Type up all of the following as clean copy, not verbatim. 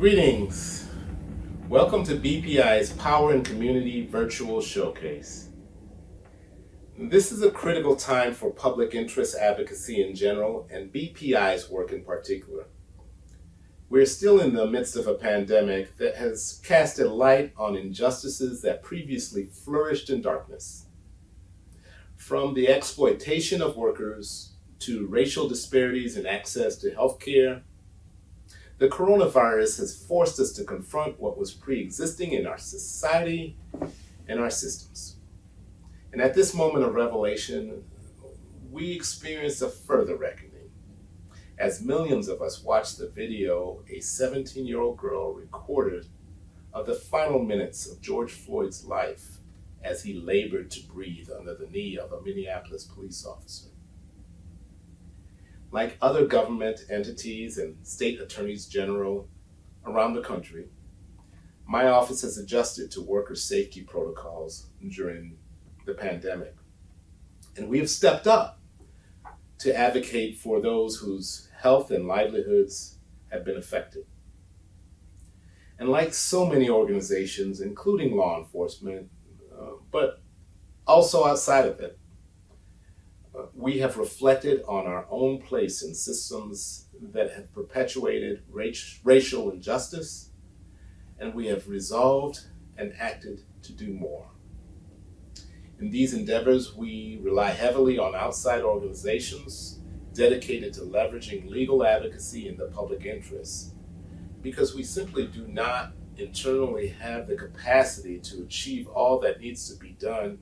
Greetings. Welcome to BPI's Power in Community Virtual Showcase. This is a critical time for public interest advocacy in general and BPI's work in particular. We're still in the midst of a pandemic that has cast a light on injustices that previously flourished in darkness. From the exploitation of workers to racial disparities in access to healthcare, the coronavirus has forced us to confront what was pre-existing in our society and our systems. And at this moment of revelation, we experienced a further reckoning as millions of us watched the video a 17-year-old girl recorded of the final minutes of George Floyd's life as he labored to breathe under the knee of a Minneapolis police officer. Like other government entities and state attorneys general around the country, my office has adjusted to worker safety protocols during the pandemic. And we have stepped up to advocate for those whose health and livelihoods have been affected. And like so many organizations, including law enforcement, but also outside of it, we have reflected on our own place in systems that have perpetuated racial injustice, and we have resolved and acted to do more. In these endeavors, we rely heavily on outside organizations dedicated to leveraging legal advocacy in the public interest, because we simply do not internally have the capacity to achieve all that needs to be done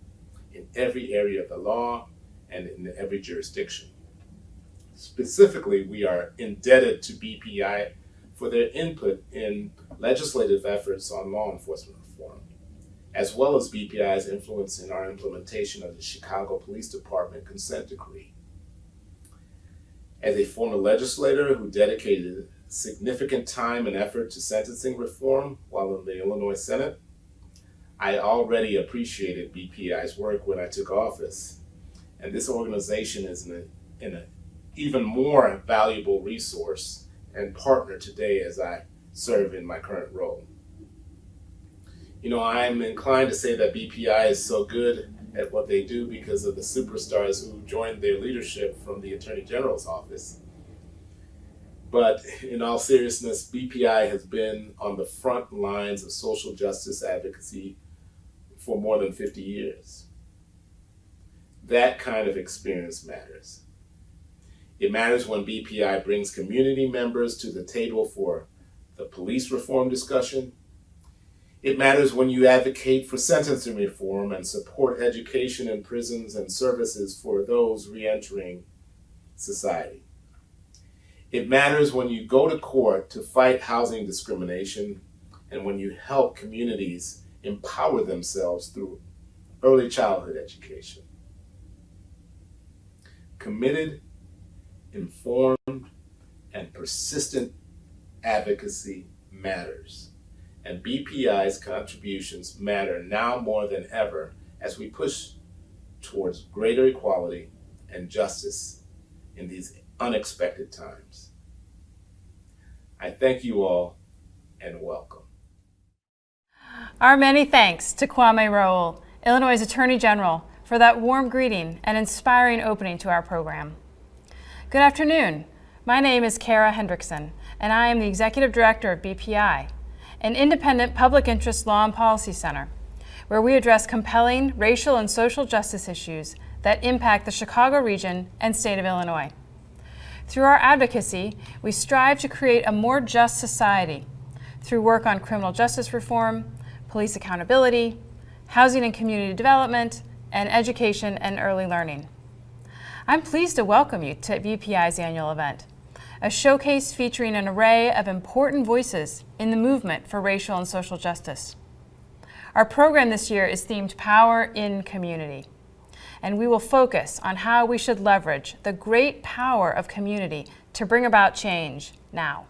in every area of the law and in every jurisdiction. Specifically, we are indebted to BPI for their input in legislative efforts on law enforcement reform, as well as BPI's influence in our implementation of the Chicago Police Department consent decree. As a former legislator who dedicated significant time and effort to sentencing reform while in the Illinois Senate, I already appreciated BPI's work when I took office. And this organization is an even more valuable resource and partner today as I serve in my current role. You know, I'm inclined to say that BPI is so good at what they do because of the superstars who joined their leadership from the Attorney General's office. But in all seriousness, BPI has been on the front lines of social justice advocacy for more than 50 years. That kind of experience matters. It matters when BPI brings community members to the table for the police reform discussion. It matters when you advocate for sentencing reform and support education in prisons and services for those reentering society. It matters when you go to court to fight housing discrimination and when you help communities empower themselves through early childhood education. Committed, informed, and persistent advocacy matters. And BPI's contributions matter now more than ever as we push towards greater equality and justice in these unexpected times. I thank you all and welcome. Our many thanks to Kwame Raoul, Illinois Attorney General, for that warm greeting and inspiring opening to our program. Good afternoon. My name is Kara Hendrickson, and I am the Executive Director of BPI, an independent public interest law and policy center, where we address compelling racial and social justice issues that impact the Chicago region and state of Illinois. Through our advocacy, we strive to create a more just society through work on criminal justice reform, police accountability, housing and community development, and education and early learning. I'm pleased to welcome you to BPI's annual event, a showcase featuring an array of important voices in the movement for racial and social justice. Our program this year is themed Power in Community, and we will focus on how we should leverage the great power of community to bring about change now.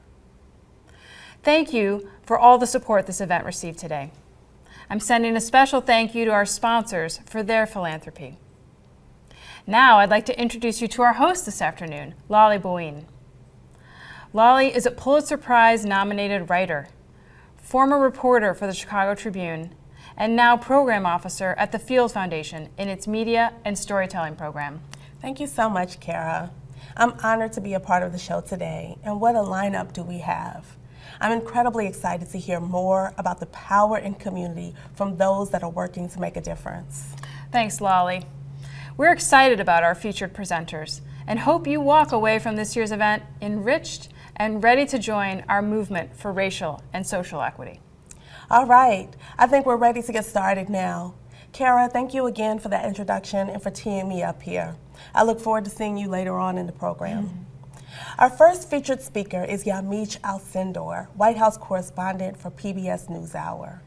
Thank you for all the support this event received today. I'm sending a special thank you to our sponsors for their philanthropy. Now I'd like to introduce you to our host this afternoon, Lolly Bowen. Lolly is a Pulitzer Prize nominated writer, former reporter for the Chicago Tribune, and now program officer at the Field Foundation in its media and storytelling program. Thank you so much, Kara. I'm honored to be a part of the show today, and what a lineup do we have. I'm incredibly excited to hear more about the power in community from those that are working to make a difference. Thanks, Lolly. We're excited about our featured presenters and hope you walk away from this year's event enriched and ready to join our movement for racial and social equity. All right, I think we're ready to get started now. Kara, thank you again for that introduction and for teeing me up here. I look forward to seeing you later on in the program. Our first featured speaker is Yamiche Alcindor, White House correspondent for PBS NewsHour.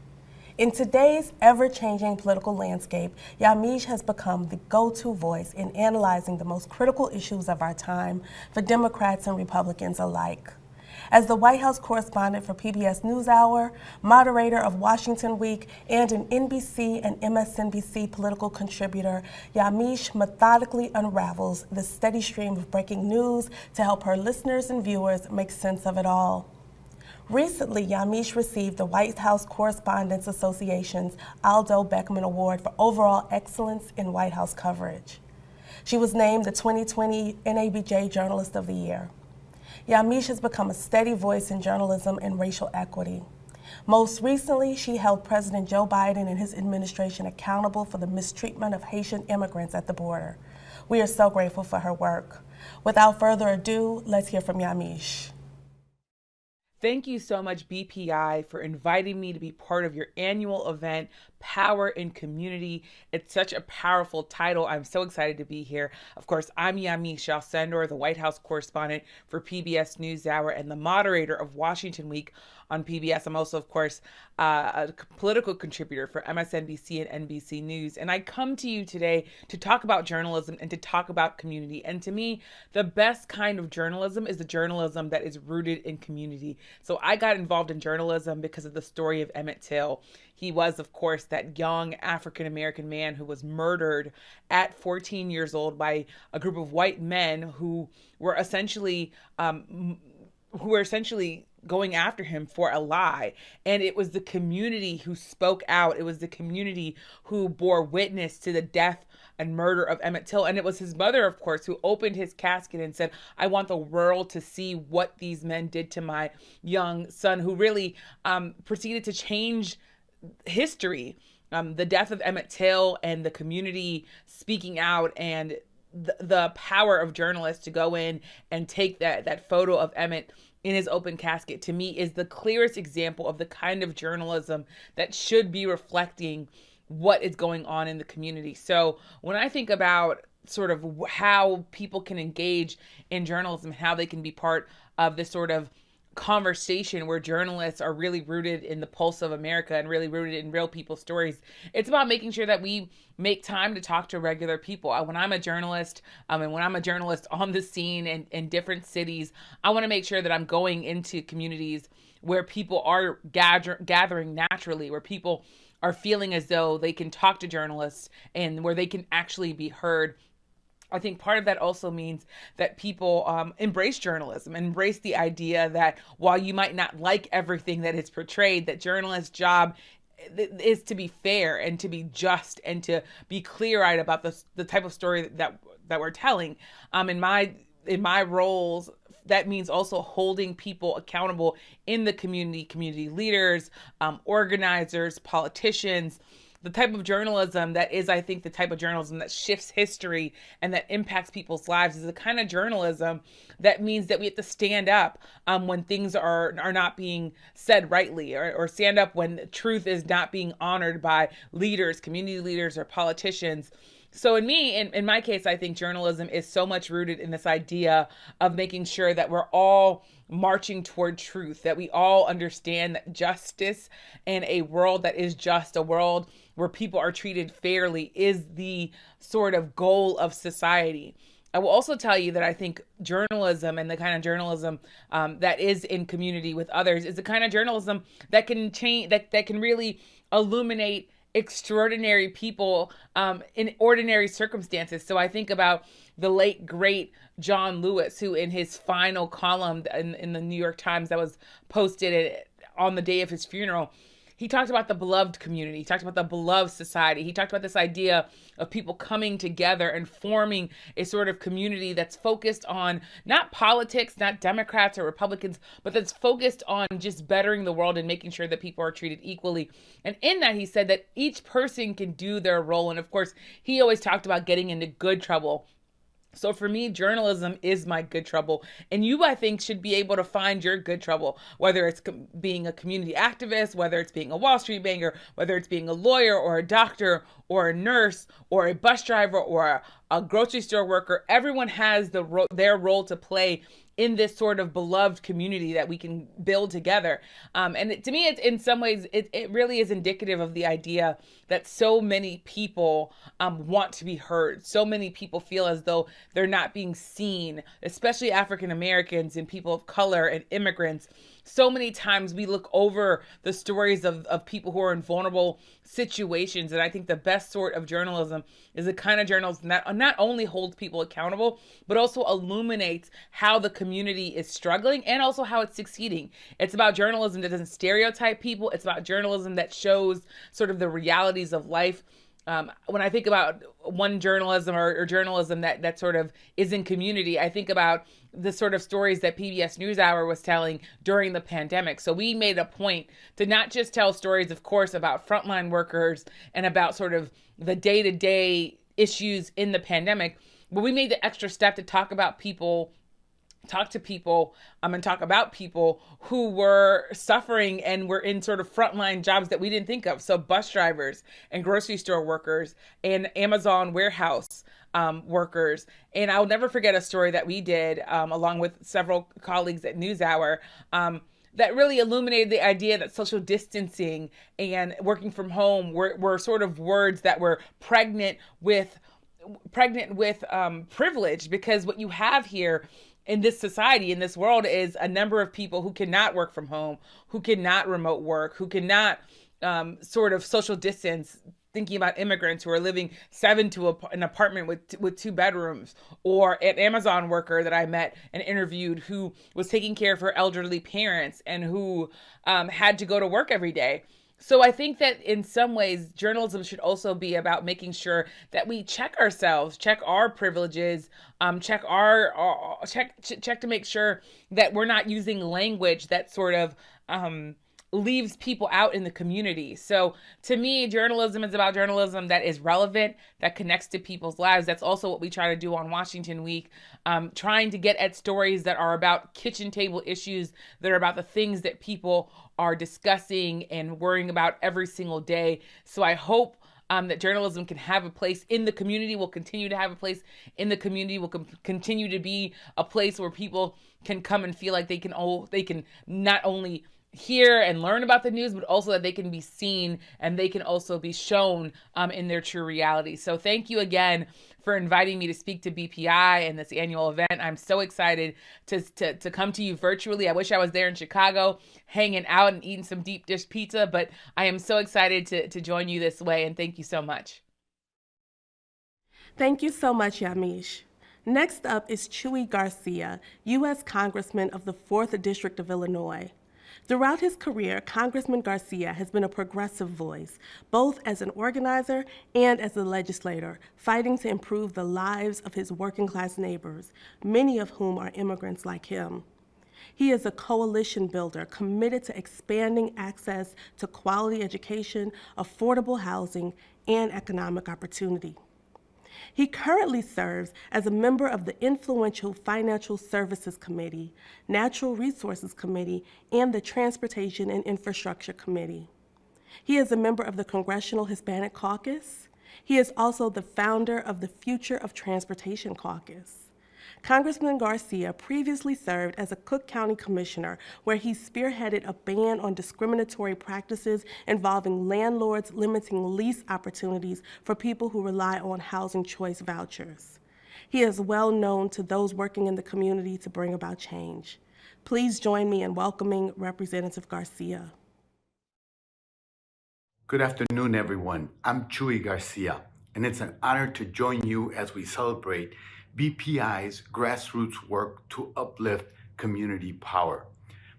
In today's ever-changing political landscape, Yamiche has become the go-to voice in analyzing the most critical issues of our time for Democrats and Republicans alike. As the White House correspondent for PBS NewsHour, moderator of Washington Week, and an NBC and MSNBC political contributor, Yamiche methodically unravels the steady stream of breaking news to help her listeners and viewers make sense of it all. Recently, Yamiche received the White House Correspondents Association's Aldo Beckman Award for overall excellence in White House coverage. She was named the 2020 NABJ Journalist of the Year. Yamiche has become a steady voice in journalism and racial equity. Most recently, she held President Joe Biden and his administration accountable for the mistreatment of Haitian immigrants at the border. We are so grateful for her work. Without further ado, let's hear from Yamiche. Thank you so much, BPI, for inviting me to be part of your annual event, Power in Community. It's such a powerful title. I'm so excited to be here. Of course, I'm Yamiche Alcindor, the White House correspondent for PBS NewsHour and the moderator of Washington Week on PBS. I'm also, of course, a political contributor for MSNBC and NBC News. And I come to you today to talk about journalism and to talk about community. And to me, the best kind of journalism is the journalism that is rooted in community. So I got involved in journalism because of the story of Emmett Till. He was, of course, that young African-American man who was murdered at 14 years old by a group of white men who were essentially going after him for a lie. And it was the community who spoke out. It was the community who bore witness to the death and murder of Emmett Till. And it was his mother, of course, who opened his casket and said, I want the world to see what these men did to my young son, who really proceeded to change history. The death of Emmett Till and the community speaking out and the power of journalists to go in and take that photo of Emmett in his open casket, to me, is the clearest example of the kind of journalism that should be reflecting what is going on in the community. So when I think about sort of how people can engage in journalism, how they can be part of this sort of conversation where journalists are really rooted in the pulse of America and really rooted in real people's stories, it's about making sure that we make time to talk to regular people. When I'm a journalist, and when I'm a journalist on the scene in different cities, I want to make sure that I'm going into communities where people are gathering naturally, where people are feeling as though they can talk to journalists and where they can actually be heard. I think part of that also means that people embrace journalism, embrace the idea that while you might not like everything that is portrayed, that journalists' job is to be fair and to be just and to be clear-eyed about the type of story that we're telling. In my roles, that means also holding people accountable in the community leaders, organizers, politicians. The type of journalism that is, I think, the type of journalism that shifts history and that impacts people's lives is the kind of journalism that means that we have to stand up when things are not being said rightly, or stand up when truth is not being honored by leaders, community leaders, or politicians. So in my case, I think journalism is so much rooted in this idea of making sure that we're all marching toward truth, that we all understand that justice and a world that is just, a world where people are treated fairly, is the sort of goal of society. I will also tell you that I think journalism and the kind of journalism that is in community with others is the kind of journalism that can change, that can really illuminate extraordinary people in ordinary circumstances. So I think about the late, great John Lewis, who in his final column in the New York Times that was posted on the day of his funeral, he talked about the beloved community. He talked about the beloved society. He talked about this idea of people coming together and forming a sort of community that's focused on not politics, not Democrats or Republicans, but that's focused on just bettering the world and making sure that people are treated equally. And in that, he said that each person can do their role. And of course, he always talked about getting into good trouble. So for me, journalism is my good trouble. And you, I think, should be able to find your good trouble, whether it's being a community activist, whether it's being a Wall Street banker, whether it's being a lawyer or a doctor or a nurse or a bus driver or a grocery store worker. Everyone has their role to play in this sort of beloved community that we can build together. To me, it's in some ways, it really is indicative of the idea that so many people want to be heard. So many people feel as though they're not being seen, especially African Americans and people of color and immigrants. So many times we look over the stories of people who are in vulnerable situations. And I think the best sort of journalism is the kind of journalism that not only holds people accountable, but also illuminates how the community is struggling and also how it's succeeding. It's about journalism that doesn't stereotype people. It's about journalism that shows sort of the realities of life. When I think about one journalism or journalism that sort of is in community, I think about the sort of stories that PBS NewsHour was telling during the pandemic. So we made a point to not just tell stories, of course, about frontline workers and about sort of the day-to-day issues in the pandemic, but we made the extra step to talk to people and talk about people who were suffering and were in sort of frontline jobs that we didn't think of. So bus drivers and grocery store workers and Amazon warehouse workers. And I'll never forget a story that we did along with several colleagues at NewsHour that really illuminated the idea that social distancing and working from home were sort of words that were pregnant with privilege, because what you have here in this society, in this world, is a number of people who cannot work from home, who cannot remote work, who cannot sort of social distance, thinking about immigrants who are living 7 to an apartment with 2 bedrooms, or an Amazon worker that I met and interviewed who was taking care of her elderly parents and who had to go to work every day. So I think that in some ways, journalism should also be about making sure that we check ourselves, check our privileges, check to make sure that we're not using language that sort of leaves people out in the community. So to me, journalism is about journalism that is relevant, that connects to people's lives. That's also what we try to do on Washington Week, trying to get at stories that are about kitchen table issues, that are about the things that people are discussing and worrying about every single day. So I hope that journalism can have a place in the community, will continue to have a place in the community, will continue to be a place where people can come and feel like they can not only hear and learn about the news, but also that they can be seen and they can also be shown in their true reality. So thank you again for inviting me to speak to BPI and this annual event. I'm so excited to come to you virtually. I wish I was there in Chicago, hanging out and eating some deep dish pizza, but I am so excited to join you this way, and thank you so much. Thank you so much, Yamiche. Next up is Chuy Garcia, U.S. Congressman of the 4th District of Illinois. Throughout his career, Congressman Garcia has been a progressive voice, both as an organizer and as a legislator, fighting to improve the lives of his working-class neighbors, many of whom are immigrants like him. He is a coalition builder committed to expanding access to quality education, affordable housing, and economic opportunity. He currently serves as a member of the influential Financial Services Committee, Natural Resources Committee, and the Transportation and Infrastructure Committee. He is a member of the Congressional Hispanic Caucus. He is also the founder of the Future of Transportation Caucus. Congressman Garcia previously served as a Cook County Commissioner, where he spearheaded a ban on discriminatory practices involving landlords limiting lease opportunities for people who rely on housing choice vouchers. He is well known to those working in the community to bring about change. Please join me in welcoming Representative Garcia. Good afternoon, everyone. I'm Chuy Garcia, and it's an honor to join you as we celebrate BPI's grassroots work to uplift community power.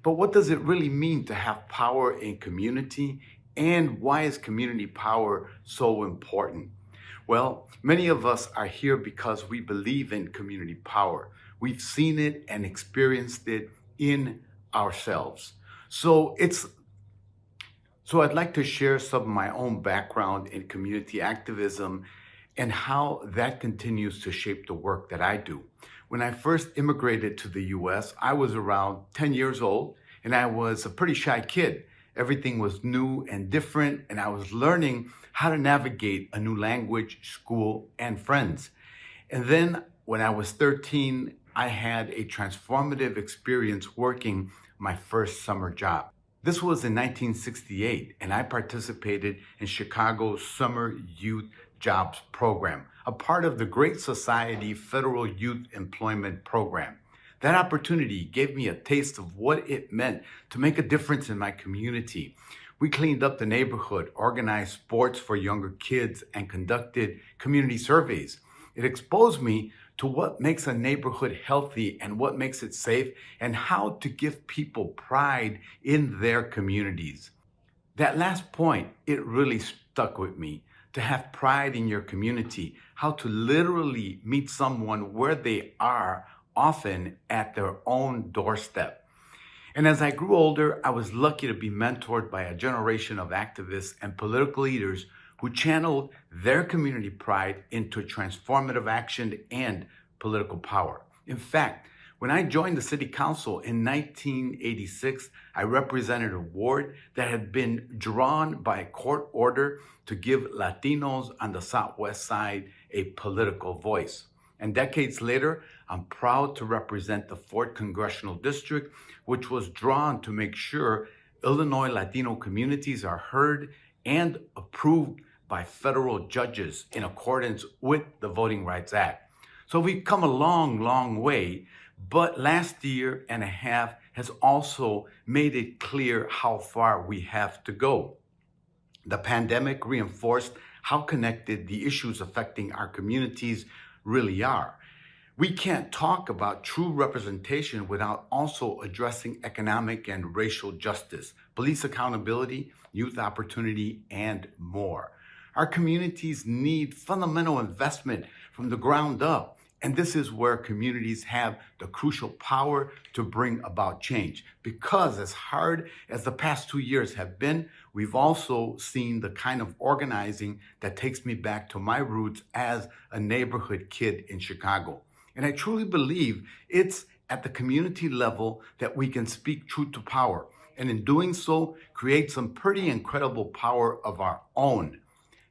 But what does it really mean to have power in community? And why is community power so important? Well, many of us are here because we believe in community power. We've seen it and experienced it in ourselves. So I'd like to share some of my own background in community activism and how that continues to shape the work that I do. When I first immigrated to the US, I was around 10 years old and I was a pretty shy kid. Everything was new and different, and I was learning how to navigate a new language, school, and friends. And then when I was 13, I had a transformative experience working my first summer job. This was in 1968, and I participated in Chicago's Summer Youth Jobs Program, a part of the Great Society Federal Youth Employment Program. That opportunity gave me a taste of what it meant to make a difference in my community. We cleaned up the neighborhood, organized sports for younger kids, and conducted community surveys. It exposed me to what makes a neighborhood healthy and what makes it safe, and how to give people pride in their communities. That last point, it really stuck with me. To have pride in your community, how to literally meet someone where they are, often at their own doorstep. And as I grew older, I was lucky to be mentored by a generation of activists and political leaders who channeled their community pride into transformative action and political power. In fact, when I joined the city council in 1986, I represented a ward that had been drawn by a court order to give Latinos on the Southwest Side a political voice. And decades later, I'm proud to represent the 4th Congressional District, which was drawn to make sure Illinois Latino communities are heard and approved by federal judges in accordance with the Voting Rights Act. So we've come a long, long way, but last year and a half has also made it clear how far we have to go. The pandemic reinforced how connected the issues affecting our communities really are. We can't talk about true representation without also addressing economic and racial justice, police accountability, youth opportunity, and more. Our communities need fundamental investment from the ground up, and this is where communities have the crucial power to bring about change. Because as hard as the past 2 years have been, we've also seen the kind of organizing that takes me back to my roots as a neighborhood kid in Chicago. And I truly believe it's at the community level that we can speak truth to power, and in doing so, create some pretty incredible power of our own.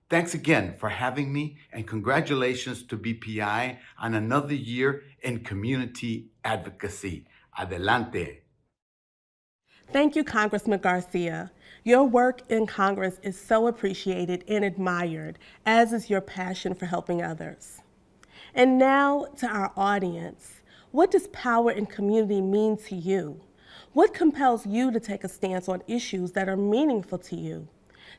Thanks again for having me, and congratulations to BPI on another year in community advocacy. Adelante. Thank you, Congressman Garcia. Your work in Congress is so appreciated and admired, as is your passion for helping others. And now to our audience. What does power in community mean to you? What compels you to take a stance on issues that are meaningful to you?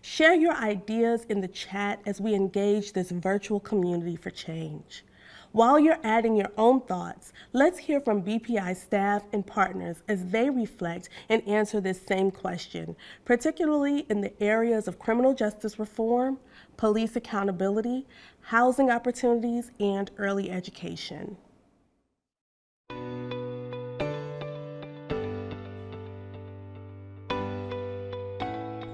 Share your ideas in the chat as we engage this virtual community for change. While you're adding your own thoughts, let's hear from BPI staff and partners as they reflect and answer this same question, particularly in the areas of criminal justice reform, police accountability, housing opportunities, and early education.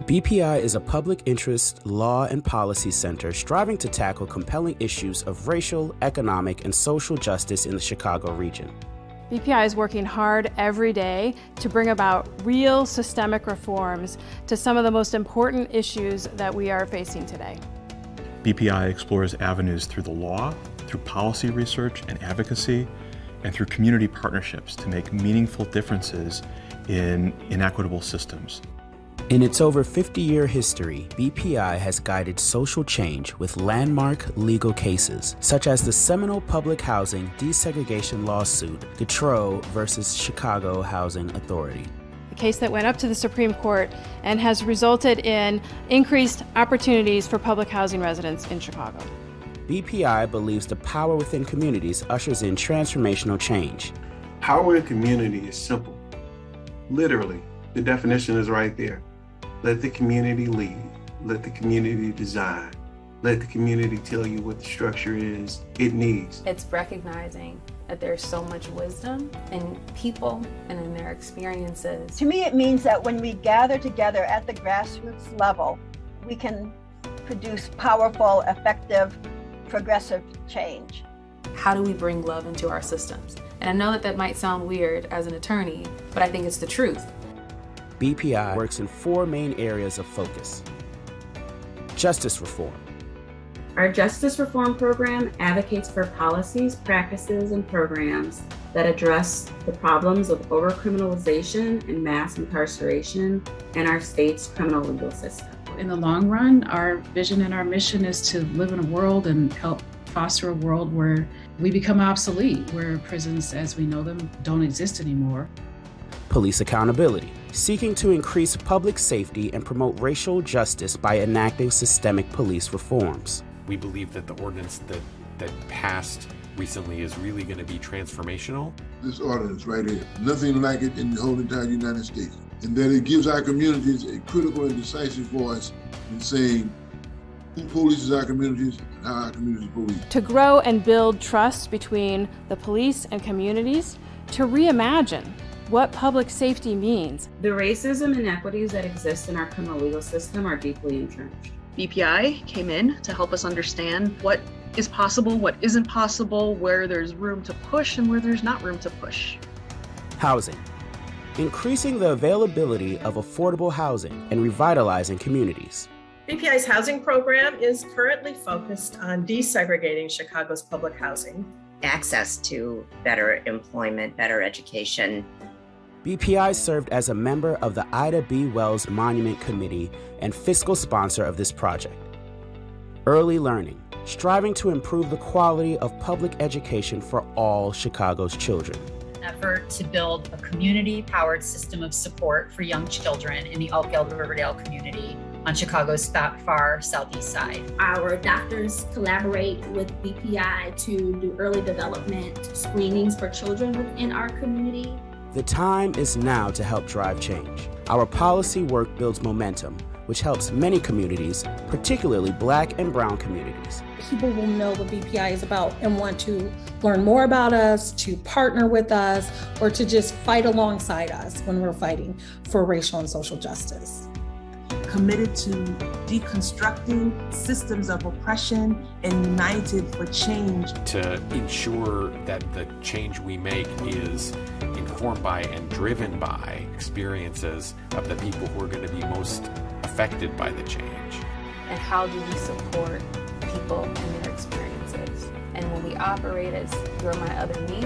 BPI is a public interest law and policy center striving to tackle compelling issues of racial, economic, and social justice in the Chicago region. BPI is working hard every day to bring about real systemic reforms to some of the most important issues that we are facing today. BPI explores avenues through the law, through policy research and advocacy, and through community partnerships to make meaningful differences in inequitable systems. In its over 50-year history, BPI has guided social change with landmark legal cases, such as the seminal public housing desegregation lawsuit, Gautreaux versus Chicago Housing Authority. A case that went up to the Supreme Court and has resulted in increased opportunities for public housing residents in Chicago. BPI believes the power within communities ushers in transformational change. Power in community is simple. Literally, the definition is right there. Let the community lead. Let the community design. Let the community tell you what the structure is it needs. It's recognizing that there's so much wisdom in people and in their experiences. To me, it means that when we gather together at the grassroots level, we can produce powerful, effective, progressive change. How do we bring love into our systems? And I know that might sound weird as an attorney, but I think it's the truth. BPI works in 4 main areas of focus. Justice reform. Our Justice Reform Program advocates for policies, practices, and programs that address the problems of overcriminalization and mass incarceration in our state's criminal legal system. In the long run, our vision and our mission is to live in a world and help foster a world where we become obsolete, where prisons as we know them don't exist anymore. Police accountability, seeking to increase public safety and promote racial justice by enacting systemic police reforms. We believe that the ordinance that passed recently is really going to be transformational. This ordinance right here, nothing like it in the whole entire United States. And that it gives our communities a critical and decisive voice in saying who polices our communities and how our communities police. To grow and build trust between the police and communities, to reimagine what public safety means. The racism and inequities that exist in our criminal legal system are deeply entrenched. BPI came in to help us understand what is possible, what isn't possible, where there's room to push and where there's not room to push. Housing, increasing the availability of affordable housing and revitalizing communities. BPI's housing program is currently focused on desegregating Chicago's public housing. Access to better employment, better education. BPI served as a member of the Ida B. Wells Monument Committee and fiscal sponsor of this project. Early learning, striving to improve the quality of public education for all Chicago's children. Effort to build a community-powered system of support for young children in the Oak Elder Riverdale community on Chicago's far southeast side. Our doctors collaborate with BPI to do early development screenings for children within our community. The time is now to help drive change. Our policy work builds momentum, which helps many communities, particularly Black and Brown communities. People will know what BPI is about and want to learn more about us, to partner with us, or to just fight alongside us when we're fighting for racial and social justice. Committed to deconstructing systems of oppression and united for change. To ensure that the change we make is informed by and driven by experiences of the people who are going to be most affected by the change. And how do we support people and their experiences? And when we operate as you're my other me,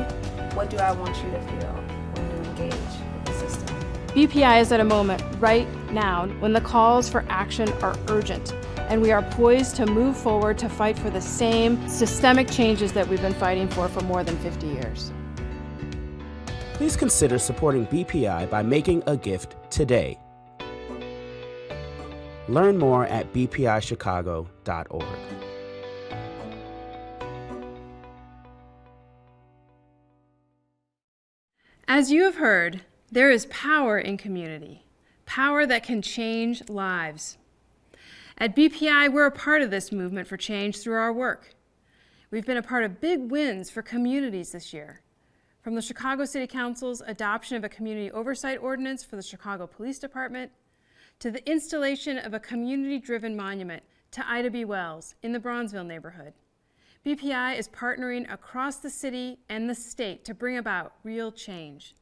what do I want you to feel when you engage with the system? BPI is at a moment right now when the calls for action are urgent, and we are poised to move forward to fight for the same systemic changes that we've been fighting for more than 50 years. Please consider supporting BPI by making a gift today. Learn more at bpichicago.org. As you have heard, there is power in community, power that can change lives. At BPI, we're a part of this movement for change through our work. We've been a part of big wins for communities this year, from the Chicago City Council's adoption of a community oversight ordinance for the Chicago Police Department, to the installation of a community-driven monument to Ida B. Wells in the Bronzeville neighborhood. BPI is partnering across the city and the state to bring about real change.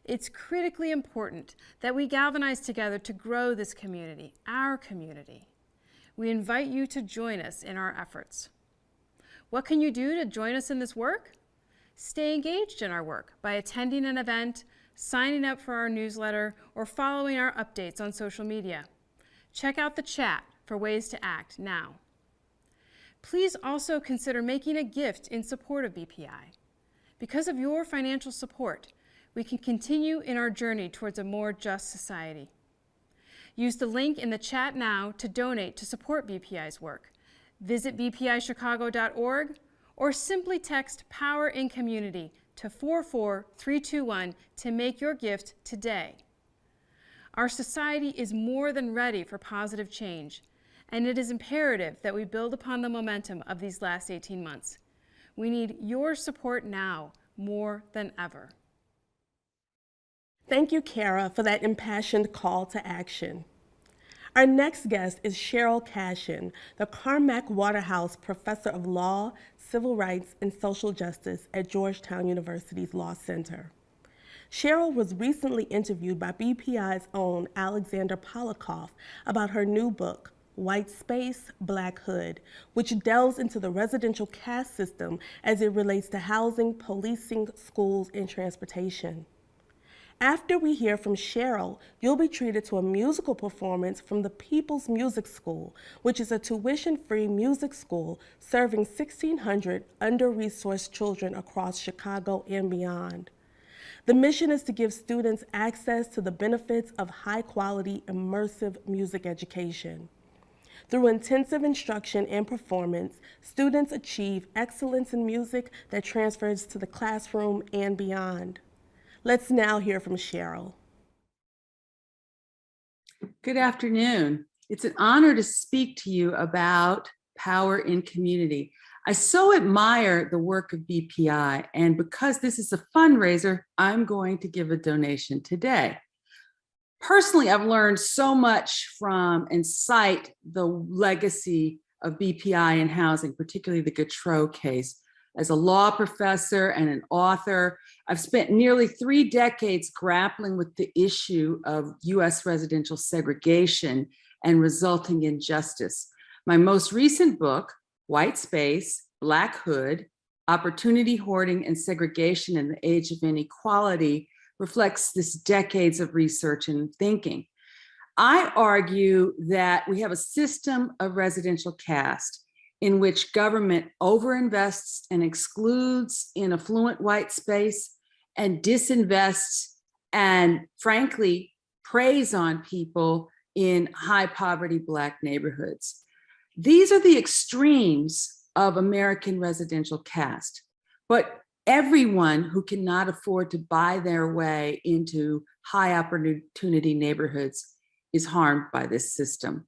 It's critically important that we galvanize together to grow this community, our community. We invite you to join us in our efforts. What can you do to join us in this work? Stay engaged in our work by attending an event, signing up for our newsletter, or following our updates on social media. Check out the chat for ways to act now. Please also consider making a gift in support of BPI. Because of your financial support, we can continue in our journey towards a more just society. Use the link in the chat now to donate to support BPI's work. Visit bpichicago.org or simply text Power in Community to 44321 to make your gift today. Our society is more than ready for positive change, and it is imperative that we build upon the momentum of these last 18 months. We need your support now more than ever. Thank you, Kara, for that impassioned call to action. Our next guest is Cheryl Cashin, the Carmack Waterhouse Professor of Law, Civil Rights, and Social Justice at Georgetown University's Law Center. Cheryl was recently interviewed by BPI's own Alexander Polikoff about her new book, White Space, Black Hood, which delves into the residential caste system as it relates to housing, policing, schools, and transportation. After we hear from Cheryl, you'll be treated to a musical performance from the People's Music School, which is a tuition-free music school serving 1,600 under-resourced children across Chicago and beyond. The mission is to give students access to the benefits of high-quality, immersive music education. Through intensive instruction and performance, students achieve excellence in music that transfers to the classroom and beyond. Let's now hear from Cheryl. Good afternoon. It's an honor to speak to you about power in community. I so admire the work of BPI, and because this is a fundraiser, I'm going to give a donation today. Personally, I've learned so much from and cite the legacy of BPI in housing, particularly the Gautreaux case. As a law professor and an author, I've spent nearly 3 decades grappling with the issue of US residential segregation and resulting injustice. My most recent book, White Space, Black Hood, Opportunity Hoarding and Segregation in the Age of Inequality, reflects this decades of research and thinking. I argue that we have a system of residential caste in which government overinvests and excludes in affluent white space and disinvests and, frankly, preys on people in high poverty Black neighborhoods. These are the extremes of American residential caste, but everyone who cannot afford to buy their way into high opportunity neighborhoods is harmed by this system.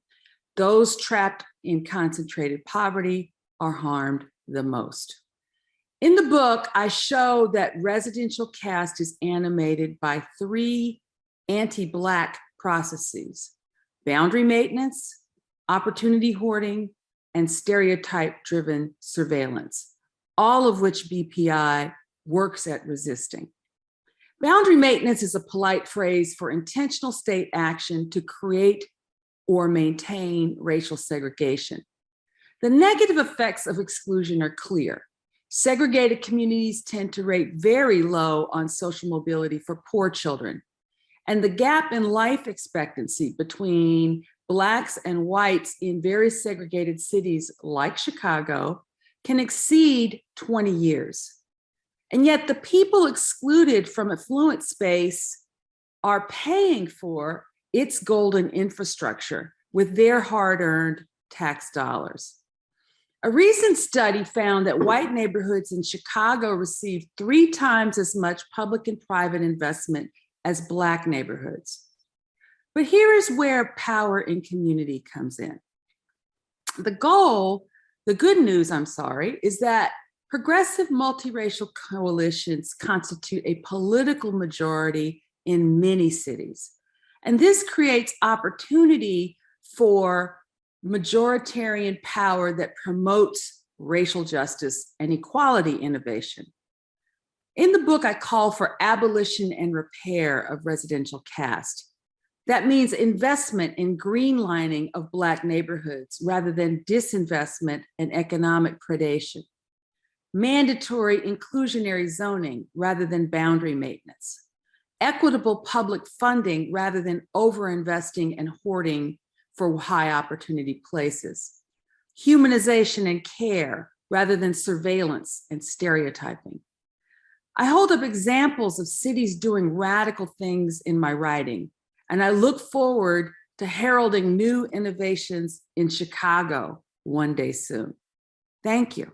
Those trapped in concentrated poverty are harmed the most. In the book, I show that residential caste is animated by 3 anti-Black processes: boundary maintenance, opportunity hoarding, and stereotype-driven surveillance, all of which BPI works at resisting. Boundary maintenance is a polite phrase for intentional state action to create or maintain racial segregation. The negative effects of exclusion are clear. Segregated communities tend to rate very low on social mobility for poor children. And the gap in life expectancy between Blacks and whites in very segregated cities like Chicago can exceed 20 years. And yet the people excluded from affluent space are paying for its golden infrastructure with their hard-earned tax dollars. A recent study found that white neighborhoods in Chicago receive 3 times as much public and private investment as Black neighborhoods. But here is where power in community comes in. The good news, is that progressive multiracial coalitions constitute a political majority in many cities. And this creates opportunity for majoritarian power that promotes racial justice and equality innovation. In the book, I call for abolition and repair of residential caste. That means investment in greenlining of Black neighborhoods rather than disinvestment and economic predation. Mandatory inclusionary zoning rather than boundary maintenance. Equitable public funding rather than overinvesting and hoarding for high opportunity places. Humanization and care rather than surveillance and stereotyping. I hold up examples of cities doing radical things in my writing, and I look forward to heralding new innovations in Chicago one day soon. Thank you.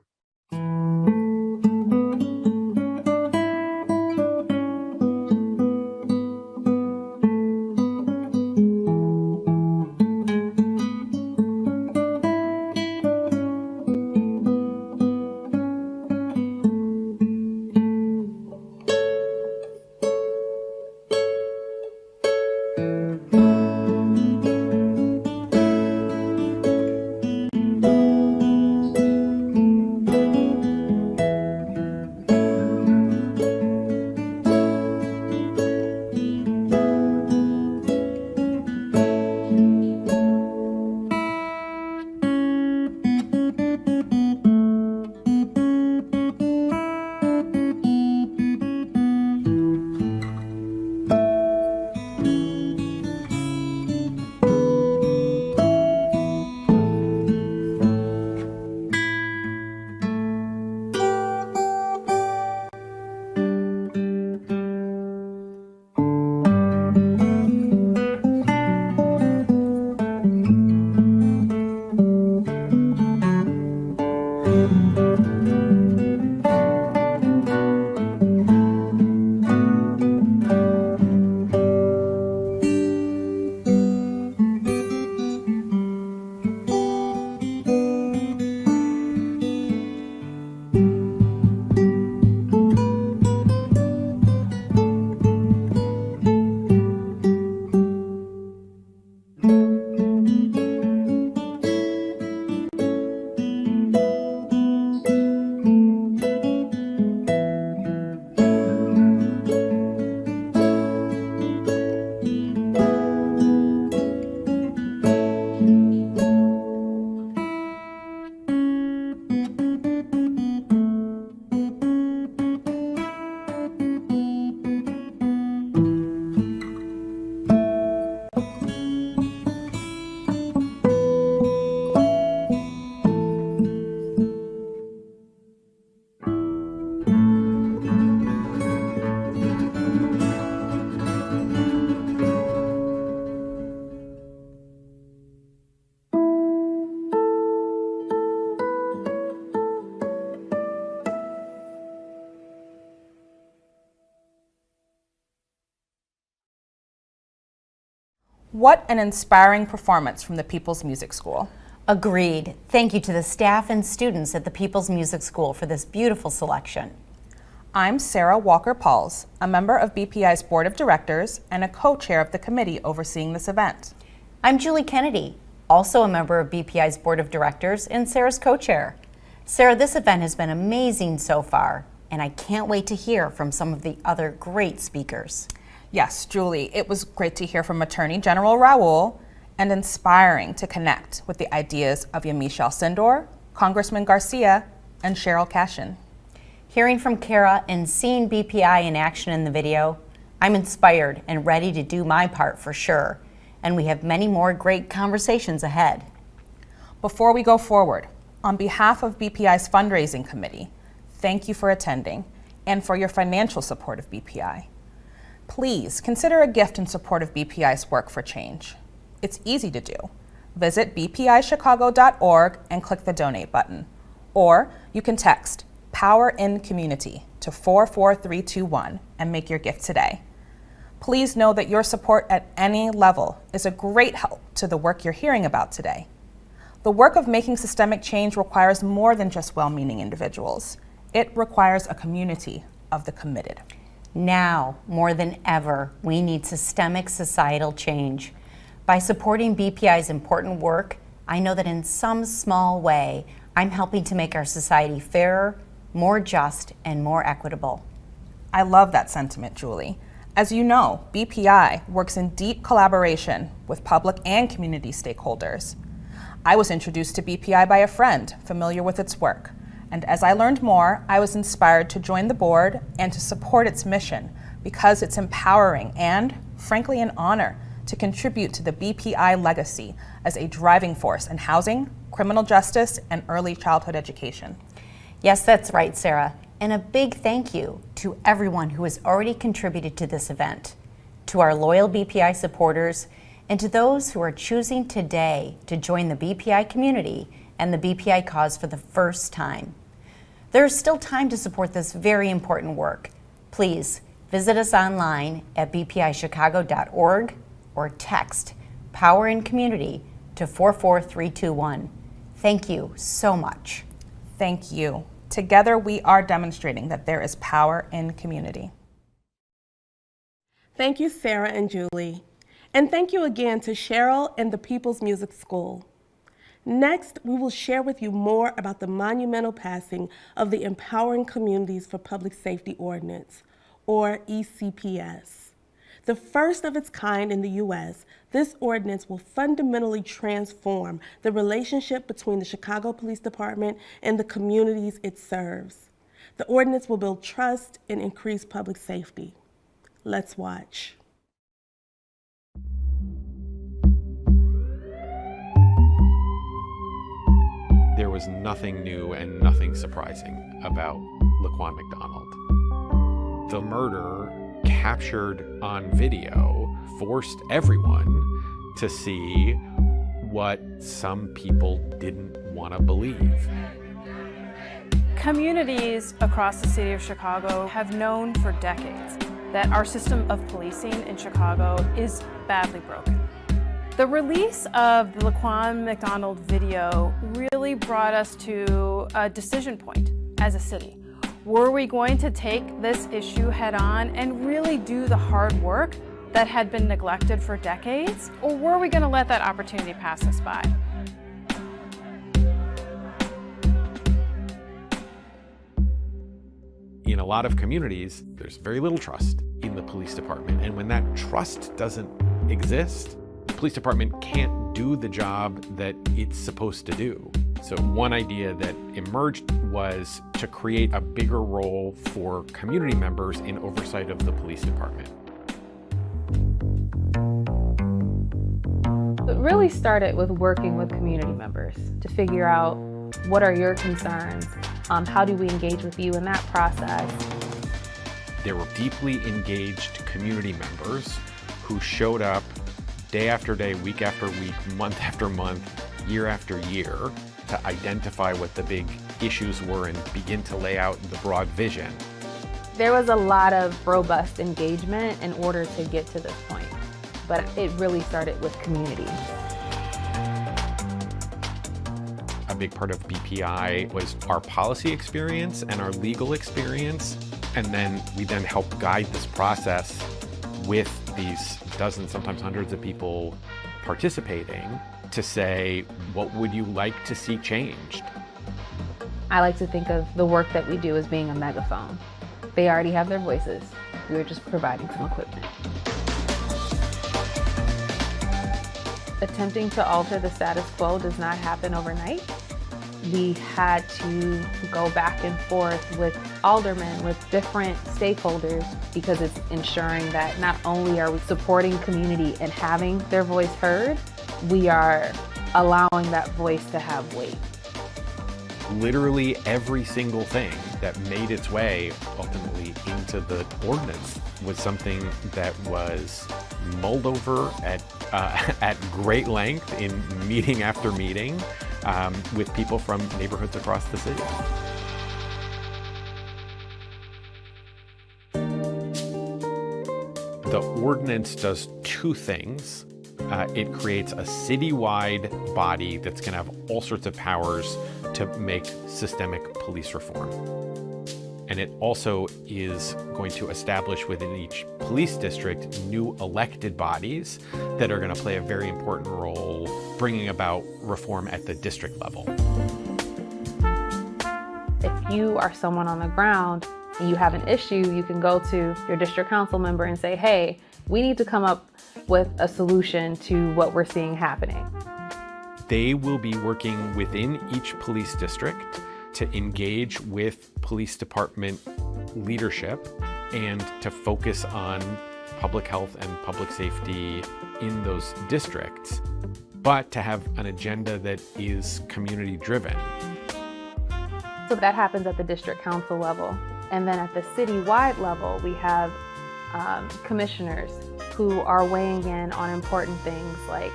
What an inspiring performance from the People's Music School. Agreed. Thank you to the staff and students at the People's Music School for this beautiful selection. I'm Sarah Walker-Pauls, a member of BPI's Board of Directors and a co-chair of the committee overseeing this event. I'm Julie Kennedy, also a member of BPI's Board of Directors and Sarah's co-chair. Sarah, this event has been amazing so far, and I can't wait to hear from some of the other great speakers. Yes, Julie, it was great to hear from Attorney General Raoul and inspiring to connect with the ideas of Yamiche Alcindor, Congressman Garcia, and Cheryl Cashin. Hearing from Kara and seeing BPI in action in the video, I'm inspired and ready to do my part for sure. And we have many more great conversations ahead. Before we go forward, on behalf of BPI's fundraising committee, thank you for attending and for your financial support of BPI. Please consider a gift in support of BPI's work for change. It's easy to do. Visit bpichicago.org and click the donate button. Or you can text Power in Community to 44321 and make your gift today. Please know that your support at any level is a great help to the work you're hearing about today. The work of making systemic change requires more than just well-meaning individuals. It requires a community of the committed. Now, more than ever, we need systemic societal change. By supporting BPI's important work, I know that in some small way, I'm helping to make our society fairer, more just, and more equitable. I love that sentiment, Julie. As you know, BPI works in deep collaboration with public and community stakeholders. I was introduced to BPI by a friend familiar with its work, and as I learned more, I was inspired to join the board and to support its mission because it's empowering and, frankly, an honor to contribute to the BPI legacy as a driving force in housing, criminal justice, and early childhood education. Yes, that's right, Sarah. And a big thank you to everyone who has already contributed to this event, to our loyal BPI supporters, and to those who are choosing today to join the BPI community and the BPI cause for the first time. There is still time to support this very important work. Please visit us online at bpichicago.org or text Power in Community to 44321. Thank you so much. Thank you. Together, we are demonstrating that there is power in community. Thank you, Sarah and Julie. And thank you again to Cheryl and the People's Music School. Next, we will share with you more about the monumental passing of the Empowering Communities for Public Safety Ordinance, or ECPS. The first of its kind in the U.S., this ordinance will fundamentally transform the relationship between the Chicago Police Department and the communities it serves. The ordinance will build trust and increase public safety. Let's watch. There was nothing new and nothing surprising about Laquan McDonald. The murder captured on video forced everyone to see what some people didn't want to believe. Communities across the city of Chicago have known for decades that our system of policing in Chicago is badly broken. The release of the Laquan McDonald video really brought us to a decision point as a city. Were we going to take this issue head on and really do the hard work that had been neglected for decades? Or were we going to let that opportunity pass us by? In a lot of communities, there's very little trust in the police department. And when that trust doesn't exist, the police department can't do the job that it's supposed to do. So one idea that emerged was to create a bigger role for community members in oversight of the police department. It really started with working with community members to figure out what are your concerns, how do we engage with you in that process. There were deeply engaged community members who showed up day after day, week after week, month after month, year after year to identify what the big issues were and begin to lay out the broad vision. There was a lot of robust engagement in order to get to this point. but it really started with community. A big part of BPI was our policy experience and our legal experience, and then we then help guide this process with these dozens, sometimes hundreds of people participating to say, what would you like to see changed? I like to think of the work that we do as being a megaphone. They already have their voices. We're just providing some equipment. Attempting to alter the status quo does not happen overnight. We had to go back and forth with aldermen, with different stakeholders, because it's ensuring that not only are we supporting community and having their voice heard, we are allowing that voice to have weight. Literally every single thing that made its way ultimately into the ordinance was something that was mulled over at great length in meeting after meeting with people from neighborhoods across the city. The ordinance does two things. It creates a citywide body that's going to have all sorts of powers to make systemic police reform. And it also is going to establish within each police district new elected bodies that are going to play a very important role bringing about reform at the district level. If you are someone on the ground and you have an issue, you can go to your district council member and say, hey, we need to come up with a solution to what we're seeing happening. They will be working within each police district to engage with police department leadership and to focus on public health and public safety in those districts, but to have an agenda that is community driven. So that happens at the district council level. And then at the citywide level, we have commissioners who are weighing in on important things like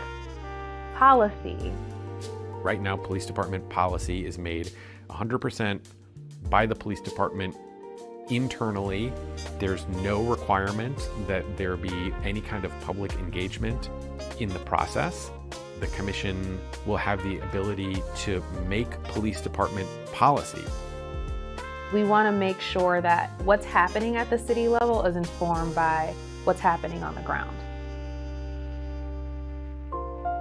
policy. Right now, police department policy is made 100% by the police department internally. There's no requirement that there be any kind of public engagement in the process. The commission will have the ability to make police department policy. We want to make sure that what's happening at the city level is informed by what's happening on the ground.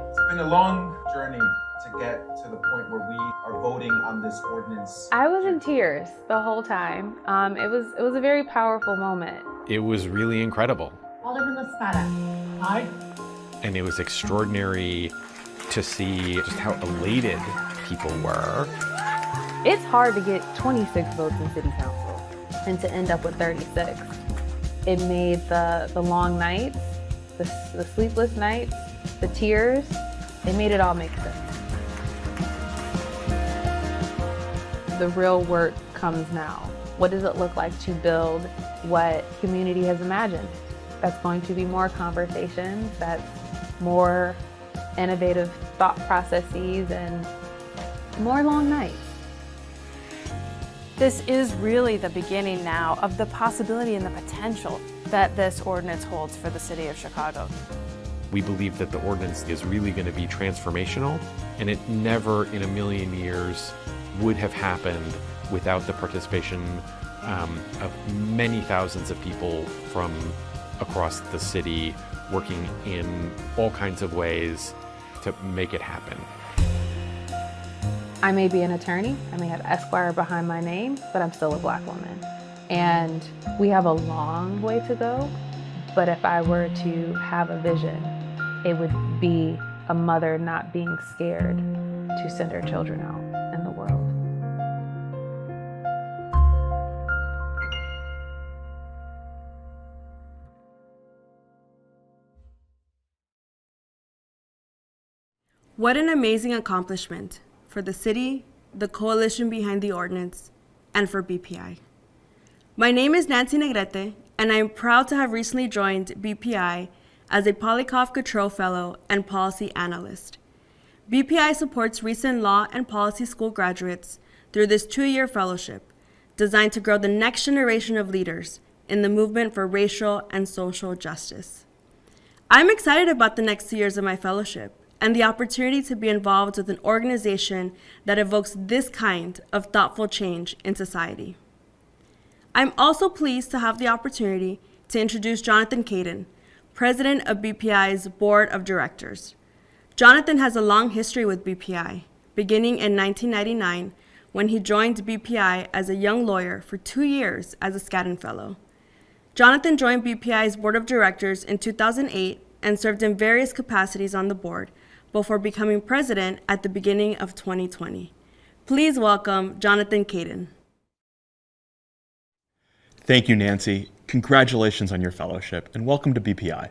It's been a long journey to get to the point where we are voting on this ordinance. I was in tears the whole time. It was a very powerful moment. It was really incredible. Alderman Laspada. Aye. And it was extraordinary to see just how elated people were. It's hard to get 26 votes in city council and to end up with 36. It made the long nights, the sleepless nights, the tears, it made it all make sense. The real work comes now. What does it look like to build what community has imagined? That's going to be more conversations, that's more innovative thought processes, and more long nights. This is really the beginning now of the possibility and the potential that this ordinance holds for the city of Chicago. We believe that the ordinance is really going to be transformational, and it never in a million years would have happened without the participation of many thousands of people from across the city working in all kinds of ways to make it happen. I may be an attorney, I may have Esquire behind my name, but I'm still a Black woman. And we have a long way to go, but if I were to have a vision, it would be a mother not being scared to send her children out in the world. What an amazing accomplishment for the city, the coalition behind the ordinance, and for BPI. My name is Nancy Negrete, and I am proud to have recently joined BPI as a Polyakov-Gautreaux Fellow and Policy Analyst. BPI supports recent law and policy school graduates through this 2-year fellowship designed to grow the next generation of leaders in the movement for racial and social justice. I'm excited about the next 2 years of my fellowship and the opportunity to be involved with an organization that evokes this kind of thoughtful change in society. I'm also pleased to have the opportunity to introduce Jonathan Kayden, President of BPI's Board of Directors. Jonathan has a long history with BPI, beginning in 1999 when he joined BPI as a young lawyer for 2 years as a Skadden Fellow. Jonathan joined BPI's Board of Directors in 2008 and served in various capacities on the board before becoming president at the beginning of 2020. Please welcome Jonathan Kayden. Thank you, Nancy. Congratulations on your fellowship and welcome to BPI.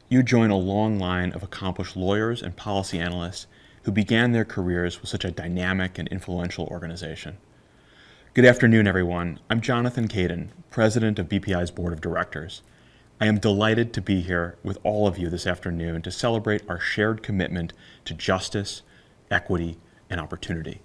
You join a long line of accomplished lawyers and policy analysts who began their careers with such a dynamic and influential organization. Good afternoon, everyone. I'm Jonathan Kayden, President of BPI's Board of Directors. I am delighted to be here with all of you this afternoon to celebrate our shared commitment to justice, equity, and opportunity.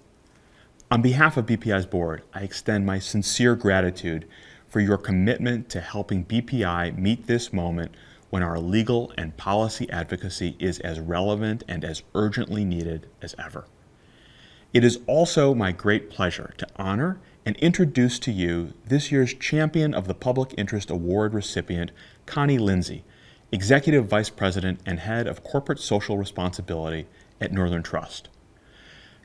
On behalf of BPI's board, I extend my sincere gratitude for your commitment to helping BPI meet this moment when our legal and policy advocacy is as relevant and as urgently needed as ever. It is also my great pleasure to honor and introduce to you this year's Champion of the Public Interest Award recipient, Connie Lindsay, Executive Vice President and Head of Corporate Social Responsibility at Northern Trust.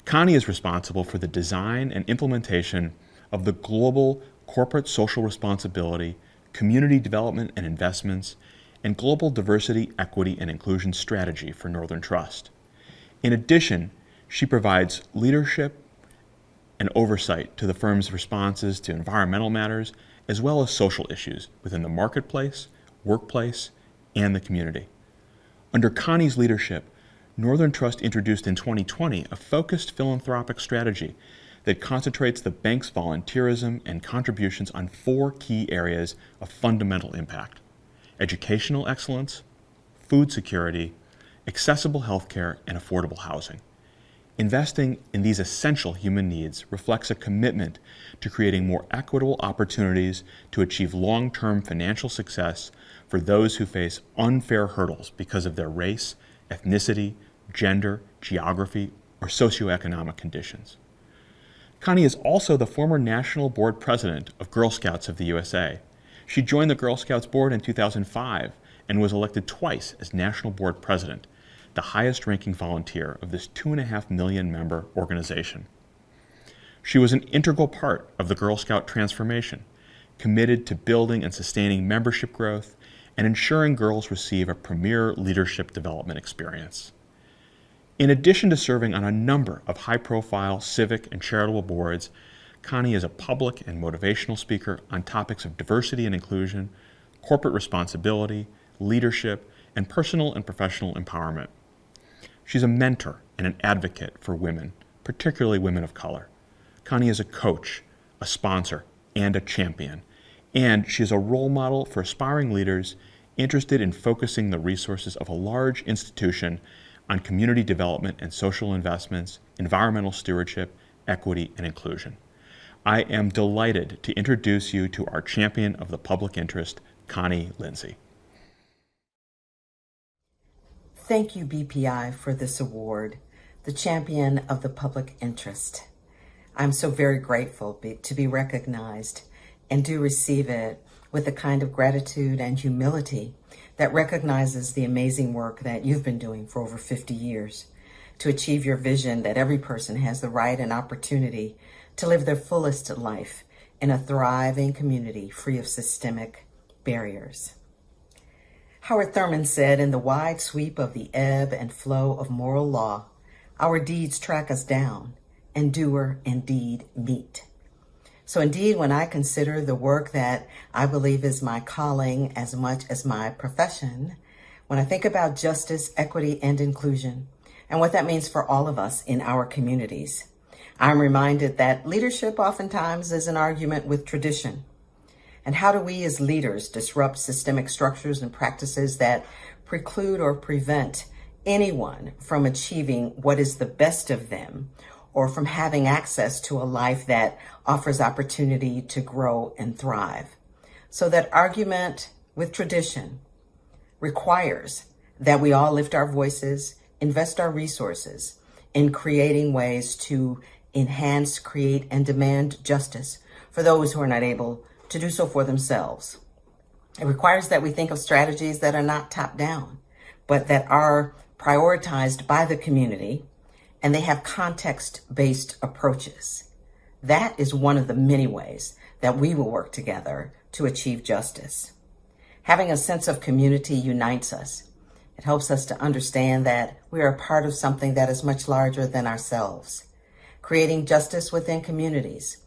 Connie is responsible for the design and implementation of the global corporate social responsibility, community development and investments, and global diversity, equity, and inclusion strategy for Northern Trust. In addition, she provides leadership and oversight to the firm's responses to environmental matters, as well as social issues within the marketplace, workplace, and the community. Under Connie's leadership, Northern Trust introduced in 2020 a focused philanthropic strategy that concentrates the bank's volunteerism and contributions on 4 key areas of fundamental impact: educational excellence, food security, accessible healthcare, and affordable housing. Investing in these essential human needs reflects a commitment to creating more equitable opportunities to achieve long-term financial success for those who face unfair hurdles because of their race, ethnicity, gender, geography, or socioeconomic conditions. Connie is also the former National Board President of Girl Scouts of the USA. She joined the Girl Scouts Board in 2005 and was elected twice as National Board President, the highest-ranking volunteer of this 2.5 million member organization. She was an integral part of the Girl Scout transformation, committed to building and sustaining membership growth and ensuring girls receive a premier leadership development experience. In addition to serving on a number of high-profile civic and charitable boards, Connie is a public and motivational speaker on topics of diversity and inclusion, corporate responsibility, leadership, and personal and professional empowerment. She's a mentor and an advocate for women, particularly women of color. Connie is a coach, a sponsor, and a champion. And she is a role model for aspiring leaders interested in focusing the resources of a large institution on community development and social investments, environmental stewardship, equity, and inclusion. I am delighted to introduce you to our Champion of the Public Interest, Connie Lindsay. Thank you, BPI, for this award, the Champion of the Public Interest. I'm so very grateful to be recognized and do receive it with the kind of gratitude and humility that recognizes the amazing work that you've been doing for over 50 years to achieve your vision that every person has the right and opportunity to live their fullest life in a thriving community free of systemic barriers. Howard Thurman said, "In the wide sweep of the ebb and flow of moral law, our deeds track us down, and doer and deed meet." So indeed, when I consider the work that I believe is my calling as much as my profession, when I think about justice, equity, and inclusion, and what that means for all of us in our communities, I'm reminded that leadership oftentimes is an argument with tradition. And how do we as leaders disrupt systemic structures and practices that preclude or prevent anyone from achieving what is the best of them, or from having access to a life that offers opportunity to grow and thrive? So that argument with tradition requires that we all lift our voices, invest our resources in creating ways to enhance, create, and demand justice for those who are not able to do so for themselves. It requires that we think of strategies that are not top-down, but that are prioritized by the community, and they have context-based approaches. That is one of the many ways that we will work together to achieve justice. Having a sense of community unites us. It helps us to understand that we are a part of something that is much larger than ourselves. Creating justice within communities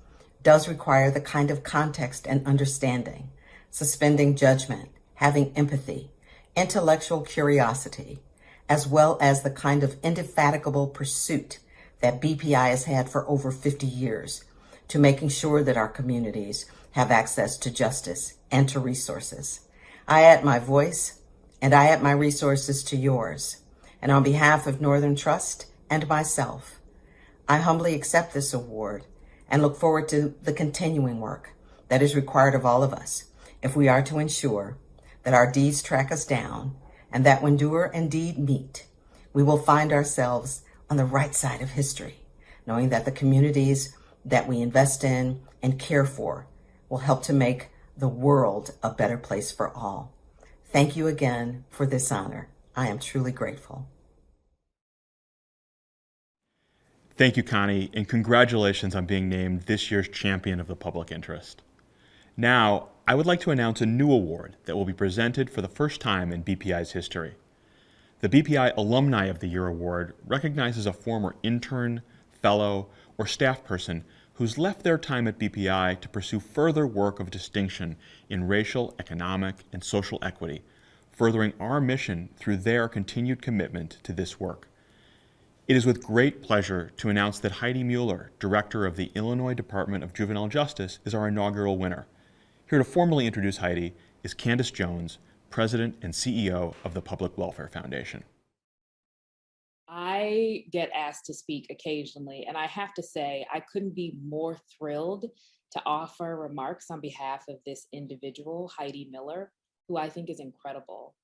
does require the kind of context and understanding, suspending judgment, having empathy, intellectual curiosity, as well as the kind of indefatigable pursuit that BPI has had for over 50 years to making sure that our communities have access to justice and to resources. I add my voice and I add my resources to yours. And on behalf of Northern Trust and myself, I humbly accept this award and look forward to the continuing work that is required of all of us if we are to ensure that our deeds track us down and that when doer and deed meet, we will find ourselves on the right side of history, knowing that the communities that we invest in and care for will help to make the world a better place for all. Thank you again for this honor. I am truly grateful. Thank you, Connie, and congratulations on being named this year's Champion of the Public Interest. Now, I would like to announce a new award that will be presented for the first time in BPI's history. The BPI Alumni of the Year Award recognizes a former intern, fellow, or staff person who's left their time at BPI to pursue further work of distinction in racial, economic, and social equity, furthering our mission through their continued commitment to this work. It is with great pleasure to announce that Heidi Mueller, Director of the Illinois Department of Juvenile Justice, is our inaugural winner. Here to formally introduce Heidi is Candace Jones, President and CEO of the Public Welfare Foundation. I get asked to speak occasionally, and I have to say, I couldn't be more thrilled to offer remarks on behalf of this individual, Heidi Miller, who I think is incredible.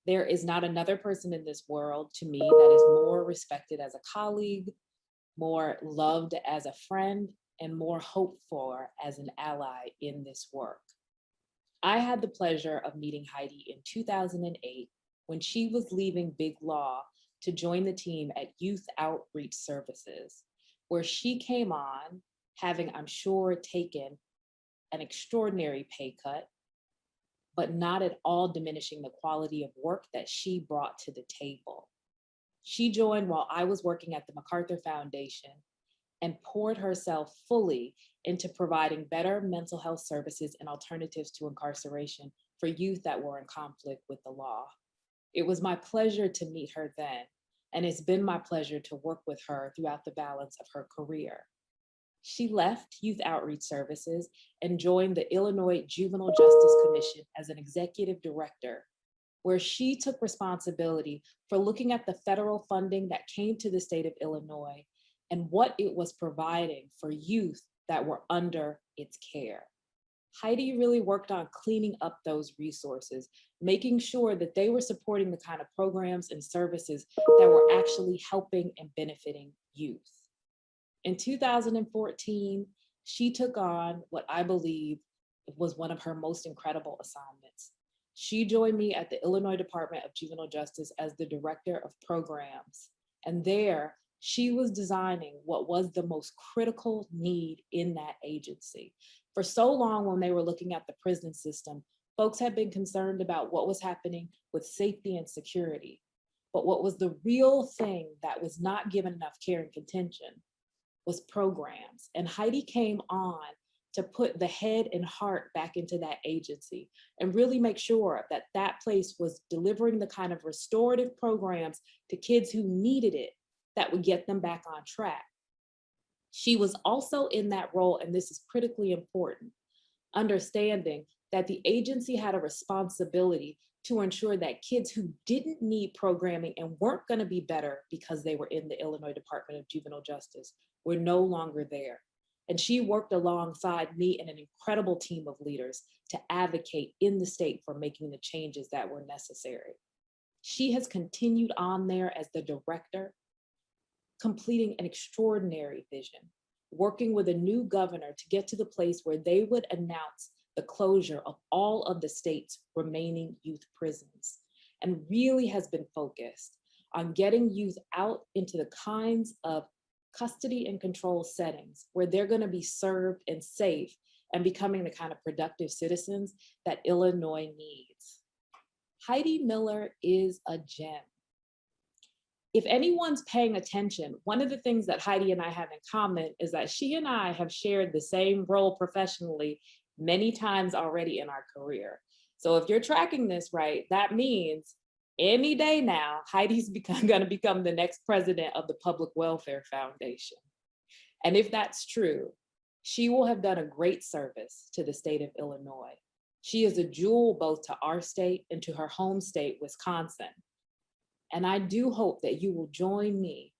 There is not another person in this world to me that is more respected as a colleague, more loved as a friend, and more hoped for as an ally in this work. I had the pleasure of meeting Heidi in 2008 when she was leaving Big Law to join the team at Youth Outreach Services, where she came on having, I'm sure, taken an extraordinary pay cut, but not at all diminishing the quality of work that she brought to the table. She joined while I was working at the MacArthur Foundation and poured herself fully into providing better mental health services and alternatives to incarceration for youth that were in conflict with the law. It was my pleasure to meet her then, and it's been my pleasure to work with her throughout the balance of her career. She left Youth Outreach Services and joined the Illinois Juvenile Justice Commission as an executive director, where she took responsibility for looking at the federal funding that came to the state of Illinois and what it was providing for youth that were under its care. Heidi really worked on cleaning up those resources, making sure that they were supporting the kind of programs and services that were actually helping and benefiting youth. In 2014, she took on what I believe was one of her most incredible assignments. She joined me at the Illinois Department of Juvenile Justice as the Director of Programs. And there, she was designing what was the most critical need in that agency. For so long, when they were looking at the prison system, folks had been concerned about what was happening with safety and security. But what was the real thing that was not given enough care and contention was programs. And Heidi came on to put the head and heart back into that agency and really make sure that that place was delivering the kind of restorative programs to kids who needed it that would get them back on track. She was also in that role, and this is critically important, understanding that the agency had a responsibility to ensure that kids who didn't need programming and weren't going to be better because they were in the Illinois Department of Juvenile Justice were no longer there. And she worked alongside me and an incredible team of leaders to advocate in the state for making the changes that were necessary. She has continued on there as the director, completing an extraordinary vision, working with a new governor to get to the place where they would announce the closure of all of the state's remaining youth prisons, and really has been focused on getting youth out into the kinds of custody and control settings where they're going to be served and safe and becoming the kind of productive citizens that Illinois needs. Heidi Miller is a gem. If anyone's paying attention, one of the things that Heidi and I have in common is that she and I have shared the same role professionally many times already in our career. So if you're tracking this right, that means any day now, Heidi's going to become the next president of the Public Welfare Foundation. And if that's true, she will have done a great service to the state of Illinois. She is a jewel both to our state and to her home state, Wisconsin. And I do hope that you will join me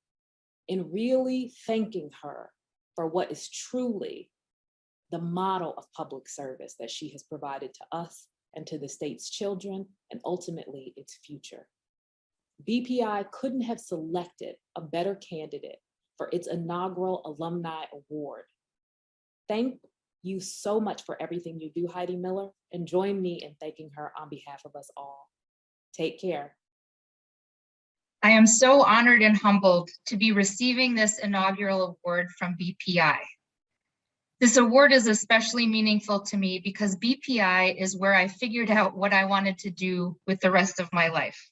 in really thanking her for what is truly the model of public service that she has provided to us and to the state's children, and ultimately its future. BPI couldn't have selected a better candidate for its inaugural Alumni Award. Thank you so much for everything you do, Heidi Miller, and join me in thanking her on behalf of us all. Take care. I am so honored and humbled to be receiving this inaugural award from BPI. This award is especially meaningful to me because BPI is where I figured out what I wanted to do with the rest of my life.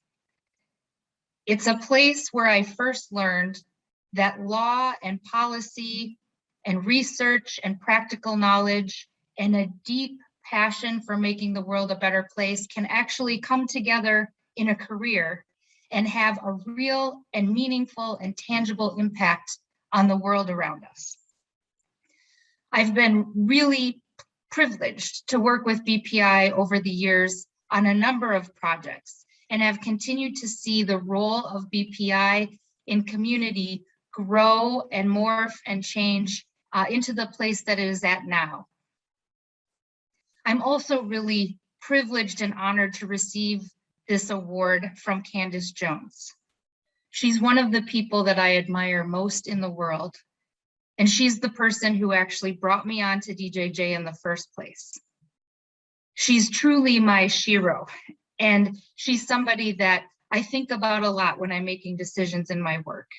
It's a place where I first learned that law and policy and research and practical knowledge and a deep passion for making the world a better place can actually come together in a career and have a real and meaningful and tangible impact on the world around us. I've been really privileged to work with BPI over the years on a number of projects and have continued to see the role of BPI in community grow and morph and change into the place that it is at now. I'm also really privileged and honored to receive this award from Candace Jones. She's one of the people that I admire most in the world. And she's the person who actually brought me on to DJJ in the first place. She's truly my shiro, and she's somebody that I think about a lot when I'm making decisions in my work.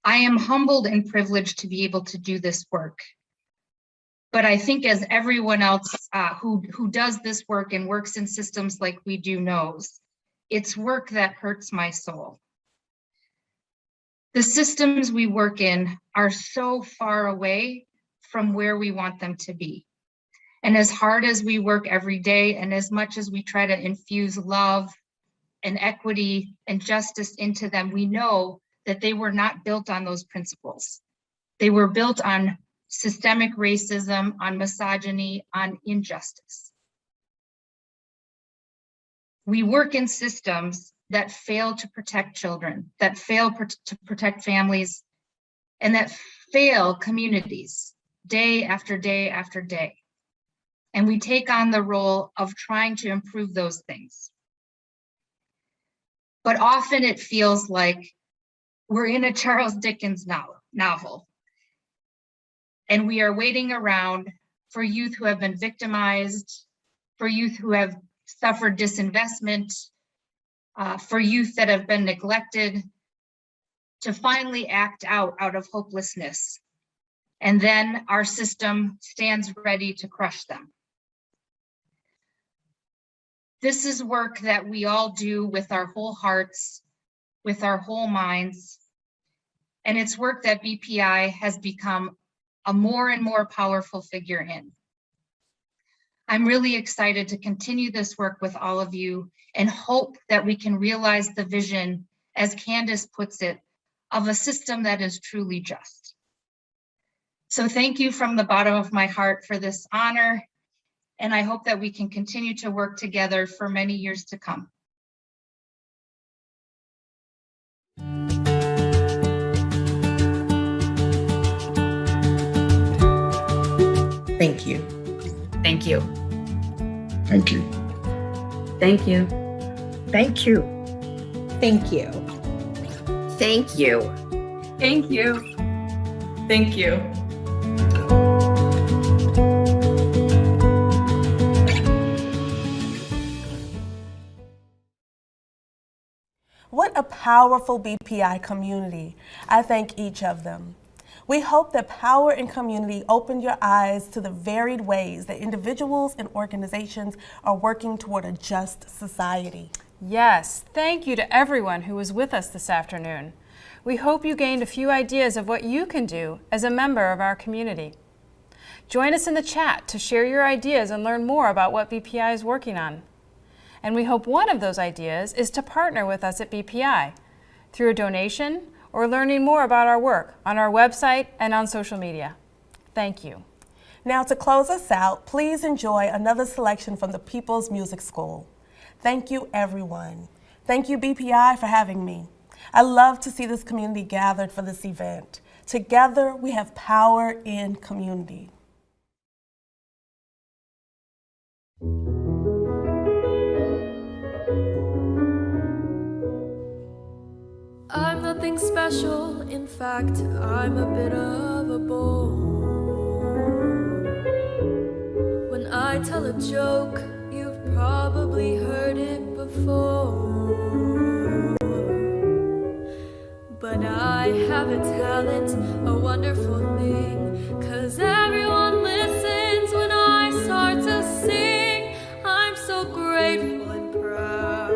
I am humbled and privileged to be able to do this work. But I think as everyone else who does this work and works in systems like we do knows, it's work that hurts my soul. The systems we work in are so far away from where we want them to be. And as hard as we work every day, and as much as we try to infuse love and equity and justice into them, we know that they were not built on those principles. They were built on systemic racism, on misogyny, on injustice. We work in systems that fail to protect children, that fail to protect families, and that fail communities day after day after day. And we take on the role of trying to improve those things. But often it feels like we're in a Charles Dickens novel, and we are waiting around for youth who have been victimized, for youth who have suffered disinvestment, for youth that have been neglected, to finally act out of hopelessness. And then our system stands ready to crush them. This is work that we all do with our whole hearts, with our whole minds. And it's work that BPI has become a more and more powerful figure in. I'm really excited to continue this work with all of you and hope that we can realize the vision, as Candace puts it, of a system that is truly just. So thank you from the bottom of my heart for this honor, and I hope that we can continue to work together for many years to come. Thank you. Thank you. Thank you. Thank you. Thank you. Thank you. Thank you. Thank you. Thank you. What a powerful BPI community. I thank each of them. We hope that Power in Community opened your eyes to the varied ways that individuals and organizations are working toward a just society. Yes, thank you to everyone who was with us this afternoon. We hope you gained a few ideas of what you can do as a member of our community. Join us in the chat to share your ideas and learn more about what BPI is working on. And we hope one of those ideas is to partner with us at BPI through a donation or learning more about our work on our website and on social media. Thank you. Now to close us out, please enjoy another selection from the People's Music School. Thank you, everyone. Thank you, BPI, for having me. I love to see this community gathered for this event. Together, we have power in community. I'm nothing special, in fact, I'm a bit of a bore. When I tell a joke, you've probably heard it before. But I have a talent, a wonderful thing, 'cause everyone listens when I start to sing. I'm so grateful and proud.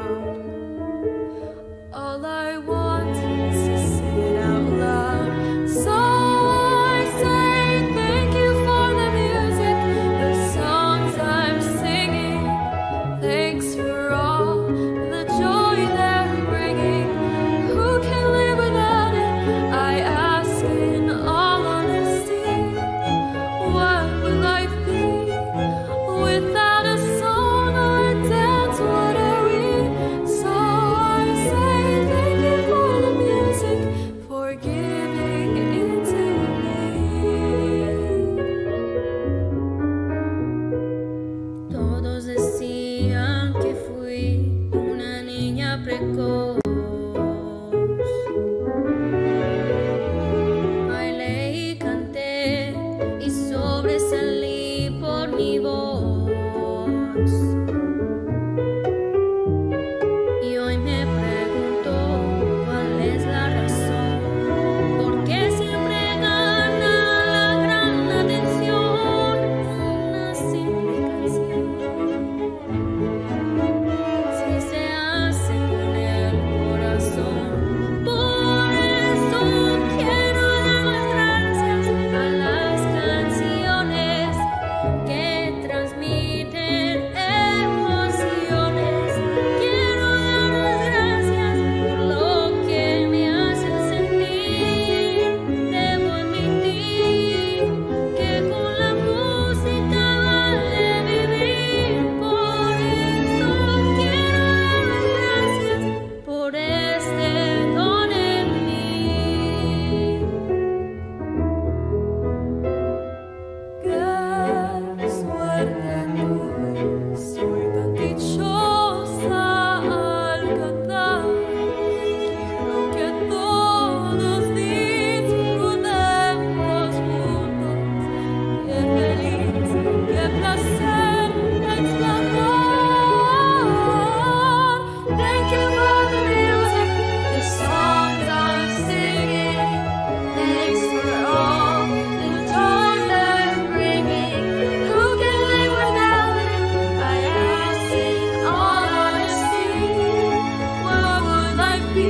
All I want is to say it out loud. So I say thank you for the music, the songs I'm singing. Thanks for all the joy they're bringing. Who can live without it? I ask in all honesty. What would life be without a song or a dance? What are we? So I say thank you for the music, for giving it to me. Todos decían que fui una niña precoz. Bailé y canté y sobresalí por mi voz. Y hoy me pregunto cuál es la razón, por qué siempre gana la gran atención una simple canción. Si se hace con el corazón, por eso quiero dar las gracias a las canciones que transmiten emociones. Quiero dar las gracias por lo que me hacen sentir. Debo admitir que con la música vale vivir. Por eso quiero dar las gracias por este don en mí. Qué suerte tuve, soy tan dichosa al cantar. Quiero que todos disfrutemos juntos. Qué feliz, qué placer explorar. Thank you for the music, the songs I'm singing. Thanks for all the joy they're bringing. Who can live without it? I ask in all honesty. What would life be